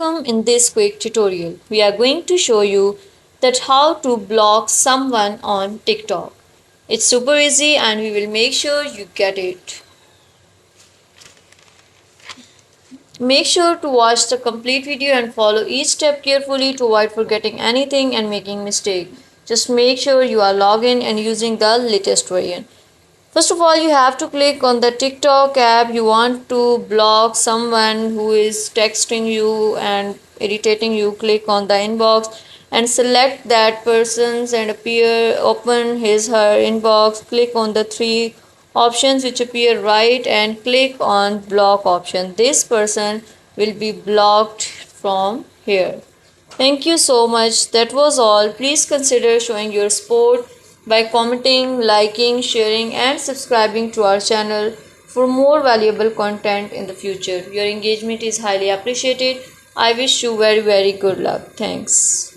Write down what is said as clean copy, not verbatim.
Welcome. In this quick tutorial, we are going to show you that how to block someone on TikTok. It's super easy and we will make sure you get it. Make sure to watch the complete video and follow each step carefully to avoid forgetting anything and making mistake. Just make sure you are logged in and using the latest version. First of all, you have to click on the TikTok app. You want to block someone who is texting you and irritating you. Click on the inbox and select that person's and open her inbox. Click on the three options which appear right and click on block option. This person will be blocked from here. Thank you so much. That was all. Please consider showing your support by commenting, liking, sharing, and subscribing to our channel for more valuable content in the future. Your engagement is highly appreciated. I wish you very good luck. Thanks.